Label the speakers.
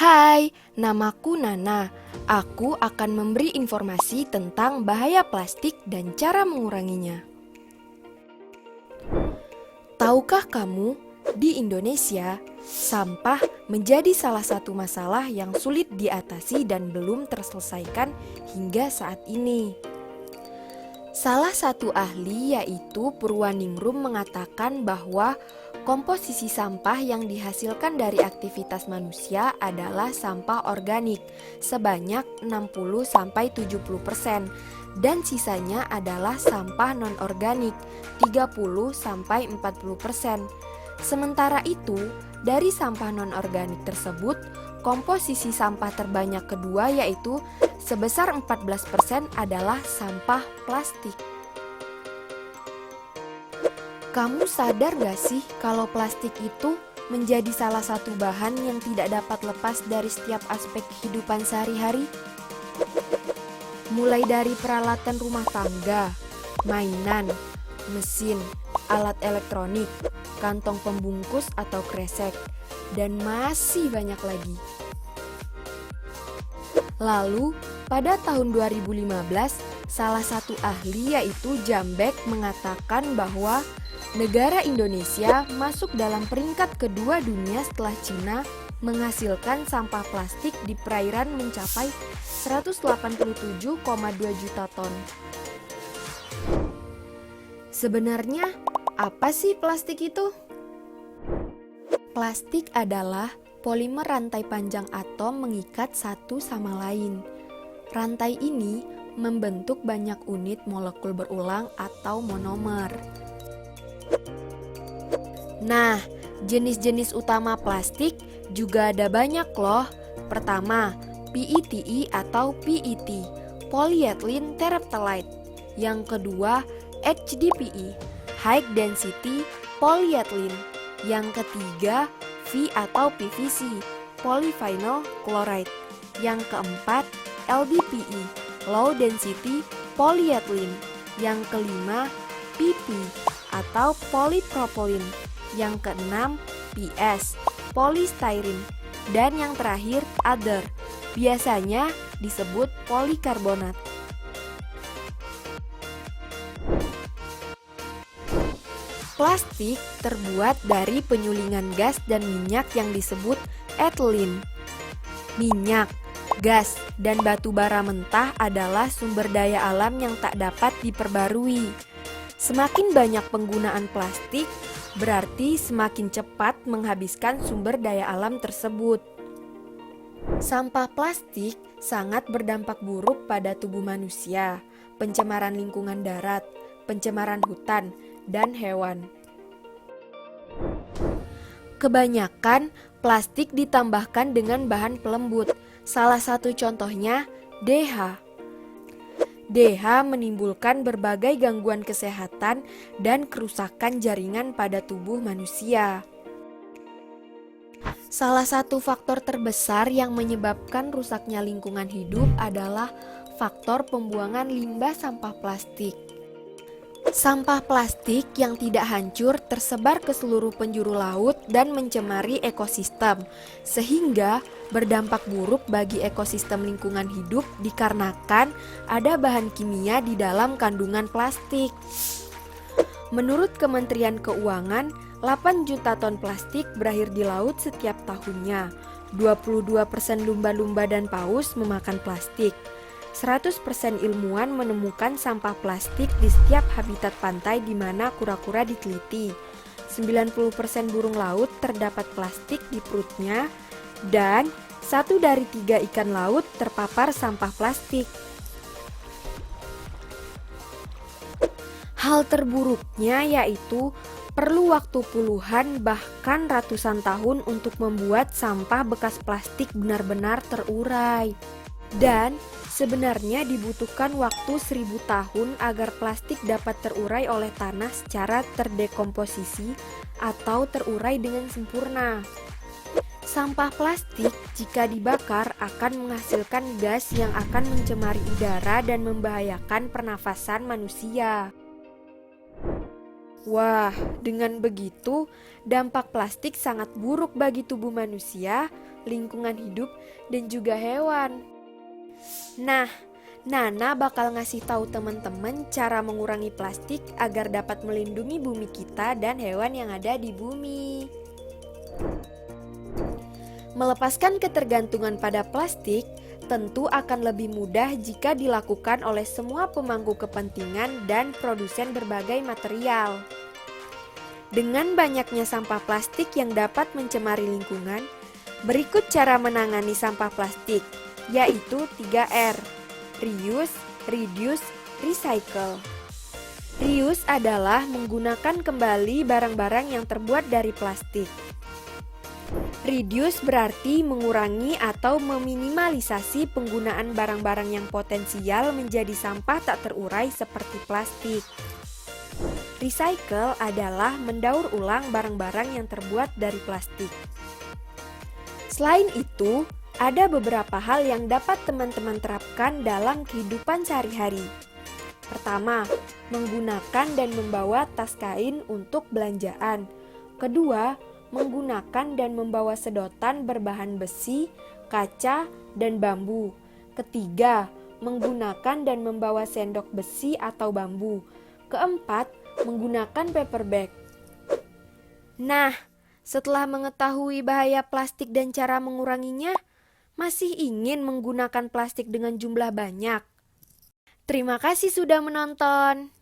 Speaker 1: Hai, namaku Nana. Aku akan memberi informasi tentang bahaya plastik dan cara menguranginya. Tahukah kamu, di Indonesia, sampah menjadi salah satu masalah yang sulit diatasi dan belum terselesaikan hingga saat ini. Salah satu ahli yaitu Purwaningrum mengatakan bahwa komposisi sampah yang dihasilkan dari aktivitas manusia adalah sampah organik sebanyak 60-70% dan sisanya adalah sampah non-organik 30-40%. Sementara itu, dari sampah non-organik tersebut, komposisi sampah terbanyak kedua yaitu sebesar 14% adalah sampah plastik. Kamu sadar gak sih kalau plastik itu menjadi salah satu bahan yang tidak dapat lepas dari setiap aspek kehidupan sehari-hari? Mulai dari peralatan rumah tangga, mainan, mesin, alat elektronik, kantong pembungkus atau kresek, dan masih banyak lagi. Lalu, pada tahun 2015, salah satu ahli yaitu Jambek mengatakan bahwa negara Indonesia masuk dalam peringkat kedua dunia setelah Cina menghasilkan sampah plastik di perairan mencapai 187,2 juta ton. Sebenarnya, apa sih plastik itu? Plastik adalah polimer rantai panjang atom mengikat satu sama lain. Rantai ini membentuk banyak unit molekul berulang atau monomer. Nah, jenis-jenis utama plastik juga ada banyak loh. Pertama, PETE atau PET, polyethylene terephthalate. Yang kedua, HDPE, high density polyethylene. Yang ketiga, V atau PVC, polyvinyl chloride. Yang keempat, LDPE, low density polyethylene. Yang kelima, PP atau polypropylene. Yang keenam, PS, polystyrene. Dan yang terakhir, other, biasanya disebut polikarbonat. Plastik terbuat dari penyulingan gas dan minyak yang disebut ethylene. Minyak, gas, dan batu bara mentah adalah sumber daya alam yang tak dapat diperbarui. Semakin banyak penggunaan plastik, berarti semakin cepat menghabiskan sumber daya alam tersebut. Sampah plastik sangat berdampak buruk pada tubuh manusia, pencemaran lingkungan darat, pencemaran hutan, dan hewan. Kebanyakan plastik ditambahkan dengan bahan pelembut. Salah satu contohnya DH. DH menimbulkan berbagai gangguan kesehatan dan kerusakan jaringan pada tubuh manusia. Salah satu faktor terbesar yang menyebabkan rusaknya lingkungan hidup adalah faktor pembuangan limbah sampah plastik. Sampah plastik yang tidak hancur tersebar ke seluruh penjuru laut dan mencemari ekosistem, sehingga berdampak buruk bagi ekosistem lingkungan hidup dikarenakan ada bahan kimia di dalam kandungan plastik. Menurut Kementerian Keuangan, 8 juta ton plastik berakhir di laut setiap tahunnya. 22% lumba-lumba dan paus memakan plastik. 100% ilmuwan menemukan sampah plastik di setiap habitat pantai di mana kura-kura diteliti. 90% burung laut terdapat plastik di perutnya dan 1 dari 3 ikan laut terpapar sampah plastik. Hal terburuknya yaitu perlu waktu puluhan bahkan ratusan tahun untuk membuat sampah bekas plastik benar-benar terurai. Dan sebenarnya dibutuhkan waktu 1000 tahun agar plastik dapat terurai oleh tanah secara terdekomposisi atau terurai dengan sempurna. Sampah plastik jika dibakar akan menghasilkan gas yang akan mencemari udara dan membahayakan pernafasan manusia. Wah, dengan begitu, dampak plastik sangat buruk bagi tubuh manusia, lingkungan hidup, dan juga hewan. Nah, Nana bakal ngasih tahu teman-teman cara mengurangi plastik agar dapat melindungi bumi kita dan hewan yang ada di bumi. Melepaskan ketergantungan pada plastik tentu akan lebih mudah jika dilakukan oleh semua pemangku kepentingan dan produsen berbagai material. Dengan banyaknya sampah plastik yang dapat mencemari lingkungan, berikut cara menangani sampah plastik, yaitu 3R: reuse, reduce, recycle. Reuse adalah menggunakan kembali barang-barang yang terbuat dari plastik. Reduce berarti mengurangi atau meminimalisasi penggunaan barang-barang yang potensial menjadi sampah tak terurai seperti plastik. Recycle adalah mendaur ulang barang-barang yang terbuat dari plastik. Selain itu, ada beberapa hal yang dapat teman-teman terapkan dalam kehidupan sehari-hari. Pertama, menggunakan dan membawa tas kain untuk belanjaan. Kedua, menggunakan dan membawa sedotan berbahan besi, kaca, dan bambu. Ketiga, menggunakan dan membawa sendok besi atau bambu. Keempat, menggunakan paper bag. Nah, setelah mengetahui bahaya plastik dan cara menguranginya, masih ingin menggunakan plastik dengan jumlah banyak? Terima kasih sudah menonton.